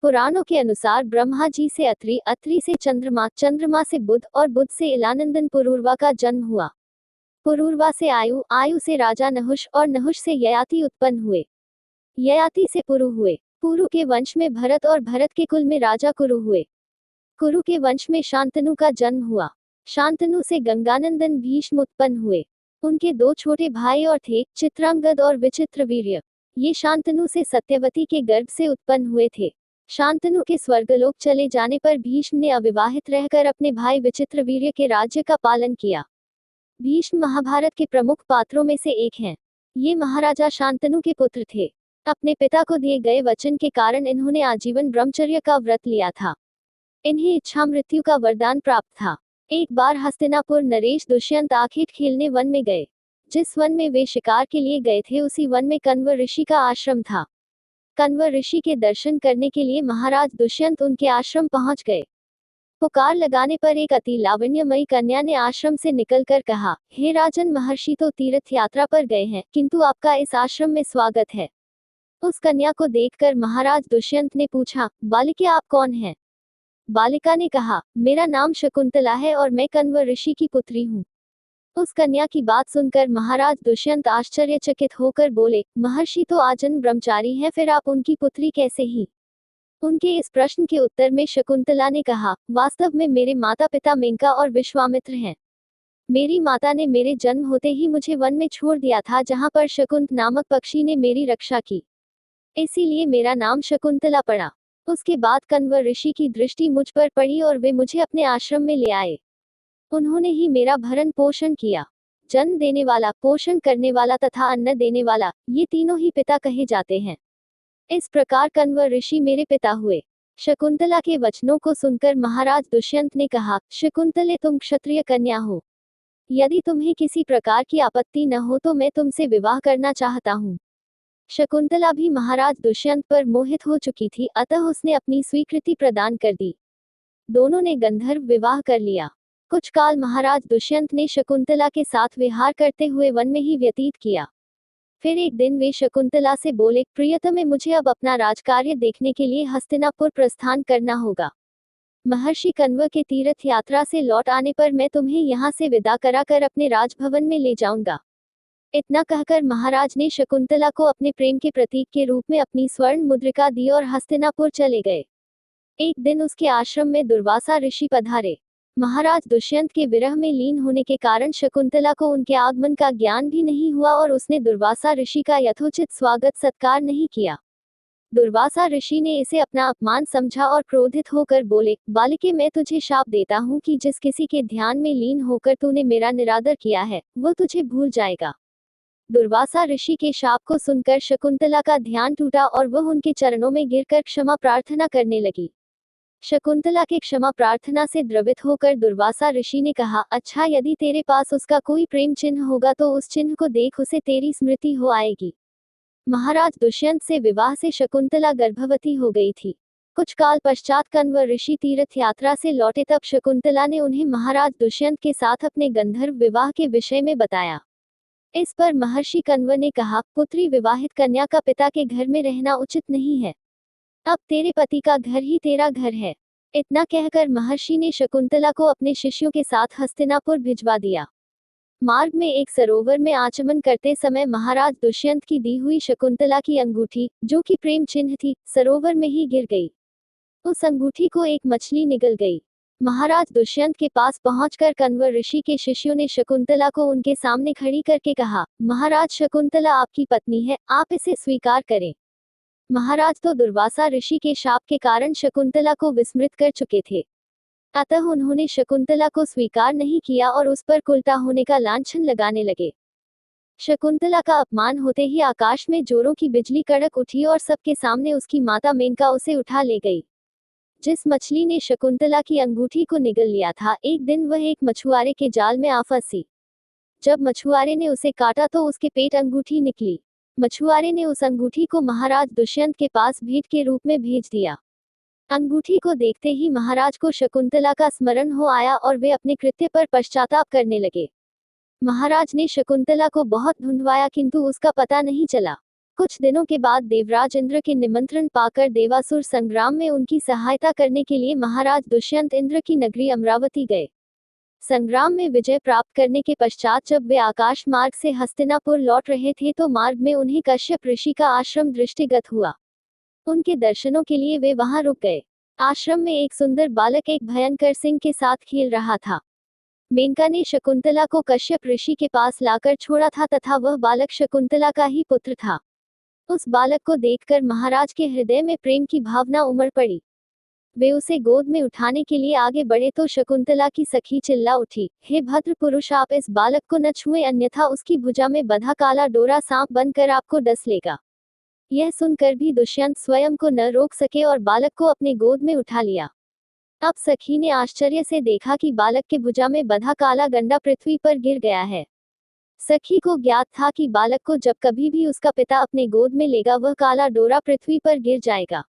पुराणों के अनुसार ब्रह्मा जी से अत्रि, अत्रि से चंद्रमा, चंद्रमा से बुध और बुध से इलानंदन पुरूरवा का जन्म हुआ। पुरूरवा से आयु, आयु से राजा नहुष और नहुष से ययाति उत्पन्न हुए। ययाति से पुरु हुए। पुरु के वंश में भरत और भरत के कुल में राजा कुरु हुए। कुरु के वंश में शांतनु का जन्म हुआ। शांतनु से गंगानंदन भीष्म उत्पन्न हुए। उनके दो छोटे भाई और थे, चित्रांगद और विचित्रवीर्य। ये शांतनु से सत्यवती के गर्भ से उत्पन्न हुए थे। शांतनु के स्वर्गलोक चले जाने पर भीष्म ने अविवाहित रहकर अपने भाई विचित्रवीर्य के राज्य का पालन किया। भीष्म महाभारत के प्रमुख पात्रों में से एक हैं। ये महाराजा शांतनु के पुत्र थे। अपने पिता को दिए गए वचन के कारण इन्होंने आजीवन ब्रह्मचर्य का व्रत लिया था। इन्हें इच्छा मृत्यु का वरदान प्राप्त था। एक बार हस्तिनापुर नरेश दुष्यंत आखेट खेलने वन में गए। जिस वन में वे शिकार के लिए गए थे उसी वन में कण्व ऋषि का आश्रम था। कण्व ऋषि के दर्शन करने के लिए महाराज दुष्यंत उनके आश्रम पहुंच गए। पुकार लगाने पर एक अति लावण्यमयी कन्या ने आश्रम से निकलकर कहा, हे राजन, महर्षि तो तीर्थ यात्रा पर गए हैं, किंतु आपका इस आश्रम में स्वागत है। उस कन्या को देखकर महाराज दुष्यंत ने पूछा, बालिके आप कौन हैं? बालिका ने कहा, मेरा नाम शकुंतला है और मैं कण्व ऋषि की पुत्री हूँ। उस कन्या की बात सुनकर महाराज दुष्यंत आश्चर्यचकित होकर बोले, महर्षि तो आजन्म ब्रह्मचारी हैं, फिर आप उनकी पुत्री कैसे ही? उनके इस प्रश्न के उत्तर में शकुंतला ने कहा, वास्तव में मेरे माता पिता मेनका और विश्वामित्र हैं। मेरी माता ने मेरे जन्म होते ही मुझे वन में छोड़ दिया था, जहाँ पर शकुंत नामक पक्षी ने मेरी रक्षा की। इसीलिए मेरा नाम शकुंतला पड़ा। उसके बाद कण्व ऋषि की दृष्टि मुझ पर पड़ी और वे मुझे अपने आश्रम में ले आए। उन्होंने ही मेरा भरण पोषण किया। जन्म देने वाला, पोषण करने वाला तथा अन्न देने वाला, ये तीनों ही पिता कहे जाते हैं। इस प्रकार कण्व ऋषि मेरे पिता हुए। शकुंतला के वचनों को सुनकर महाराज दुष्यंत ने कहा, शकुंतले, तुम क्षत्रिय कन्या हो। यदि तुम्हें किसी प्रकार की आपत्ति न हो तो मैं तुमसे विवाह करना चाहता हूँ। शकुंतला भी महाराज दुष्यंत पर मोहित हो चुकी थी, अतः उसने अपनी स्वीकृति प्रदान कर दी। दोनों ने गंधर्व विवाह कर लिया। कुछ काल महाराज दुष्यंत ने शकुंतला के साथ विहार करते हुए वन में ही व्यतीत किया। फिर एक दिन वे शकुंतला से बोले, प्रियतमे, मुझे अब अपना राजकार्य देखने के लिए हस्तिनापुर प्रस्थान करना होगा। महर्षि कण्व के तीर्थ यात्रा से लौट आने पर मैं तुम्हें यहाँ से विदा कराकर अपने राजभवन में ले जाऊंगा। इतना कहकर महाराज ने शकुंतला को अपने प्रेम के प्रतीक के रूप में अपनी स्वर्ण मुद्रिका दी और हस्तिनापुर चले गए। एक दिन उसके आश्रम में दुर्वासा ऋषि पधारे। महाराज दुष्यंत के विरह में लीन होने के कारण शकुंतला को उनके आगमन का ज्ञान भी नहीं हुआ और उसने दुर्वासा ऋषि का यथोचित स्वागत सत्कार नहीं किया। दुर्वासा ऋषि ने इसे अपना अपमान समझा और क्रोधित होकर बोले, बालिके, मैं तुझे शाप देता हूँ कि जिस किसी के ध्यान में लीन होकर तूने मेरा निरादर किया है, वो तुझे भूल जाएगा। दुर्वासा ऋषि के शाप को सुनकर शकुंतला का ध्यान टूटा और वह उनके चरणों में गिरकर क्षमा प्रार्थना करने लगी। शकुंतला के क्षमा प्रार्थना से द्रवित होकर दुर्वासा ऋषि ने कहा, अच्छा, यदि तेरे पास उसका कोई प्रेम चिन्ह होगा तो उस चिन्ह को देख उसे तेरी स्मृति हो आएगी। महाराज दुष्यंत से विवाह से शकुंतला गर्भवती हो गई थी। कुछ काल पश्चात कण्व ऋषि तीर्थ यात्रा से लौटे तब शकुंतला ने उन्हें महाराज दुष्यंत के साथ अपने गंधर्व विवाह के विषय में बताया। इस पर महर्षि कण्व ने कहा, पुत्री, विवाहित कन्या का पिता के घर में रहना उचित नहीं है। अब तेरे पति का घर ही तेरा घर है। इतना कहकर महर्षि ने शकुंतला को अपने शिष्यों के साथ हस्तिनापुर भिजवा दिया। मार्ग में एक सरोवर में आचमन करते समय महाराज दुष्यंत की दी हुई शकुंतला की अंगूठी, जो कि प्रेम चिन्ह थी, सरोवर में ही गिर गई। उस अंगूठी को एक मछली निगल गई। महाराज दुष्यंत के पास पहुंचकर कण्व ऋषि के शिष्यों ने शकुंतला को उनके सामने खड़ी करके कहा, महाराज, शकुंतला आपकी पत्नी है, आप इसे स्वीकार करें। महाराज तो दुर्वासा ऋषि के शाप के कारण शकुंतला को विस्मृत कर चुके थे, अतः उन्होंने शकुंतला को स्वीकार नहीं किया और उस पर कुलटा होने का लांछन लगाने लगे। शकुंतला का अपमान होते ही आकाश में जोरों की बिजली कड़क उठी और सबके सामने उसकी माता मेनका उसे उठा ले गई। जिस मछली ने शकुंतला की अंगूठी को निगल लिया था, एक दिन वह एक मछुआरे के जाल में आ फंसी। जब मछुआरे ने उसे काटा तो उसके पेट अंगूठी निकली। मछुआरे ने उस अंगूठी को महाराज दुष्यंत के पास भेंट के रूप में भेज दिया। अंगूठी को देखते ही महाराज को शकुंतला का स्मरण हो आया और वे अपने कृत्य पर पश्चाताप करने लगे। महाराज ने शकुंतला को बहुत ढूंढवाया किंतु उसका पता नहीं चला। कुछ दिनों के बाद देवराज इंद्र के निमंत्रण पाकर देवासुर संग्राम में उनकी सहायता करने के लिए महाराज दुष्यंत इंद्र की नगरी अमरावती गए। संग्राम में विजय प्राप्त करने के पश्चात जब वे आकाश मार्ग से हस्तिनापुर लौट रहे थे तो मार्ग में उन्हें कश्यप ऋषि का आश्रम दृष्टिगत हुआ। उनके दर्शनों के लिए वे वहां रुक गए। आश्रम में एक सुंदर बालक एक भयंकर सिंह के साथ खेल रहा था। मेनका ने शकुंतला को कश्यप ऋषि के पास लाकर छोड़ा था तथा वह बालक शकुंतला का ही पुत्र था। उस बालक को देखकर महाराज के हृदय में प्रेम की भावना उमड़ पड़ी। वे उसे गोद में उठाने के लिए आगे बढ़े तो शकुंतला की सखी चिल्ला उठी, हे भद्र पुरुष, आप इस बालक को न छुएं, अन्यथा उसकी भुजा में बंधा काला डोरा सांप बनकर आपको डस लेगा। यह सुनकर भी दुष्यंत स्वयं को न रोक सके और बालक को अपने गोद में उठा लिया। अब सखी ने आश्चर्य से देखा कि बालक के भुजा में बंधा काला गंडा पृथ्वी पर गिर गया है। सखी को ज्ञात था कि बालक को जब कभी भी उसका पिता अपने गोद में लेगा वह काला डोरा पृथ्वी पर गिर जाएगा।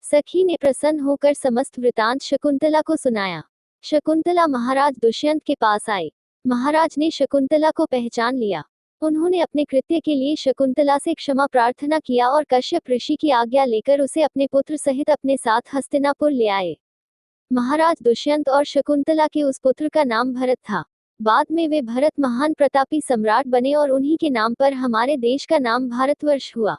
सखी ने प्रसन्न होकर समस्त वृतांत शकुंतला को सुनाया। शकुंतला महाराज दुष्यंत के पास आई। महाराज ने शकुंतला को पहचान लिया। उन्होंने अपने कृत्य के लिए शकुंतला से क्षमा प्रार्थना किया और कश्यप ऋषि की आज्ञा लेकर उसे अपने पुत्र सहित अपने साथ हस्तिनापुर ले आए। महाराज दुष्यंत और शकुंतला के उस पुत्र का नाम भरत था। बाद में वे भरत महान प्रतापी सम्राट बने और उन्हीं के नाम पर हमारे देश का नाम भारतवर्ष हुआ।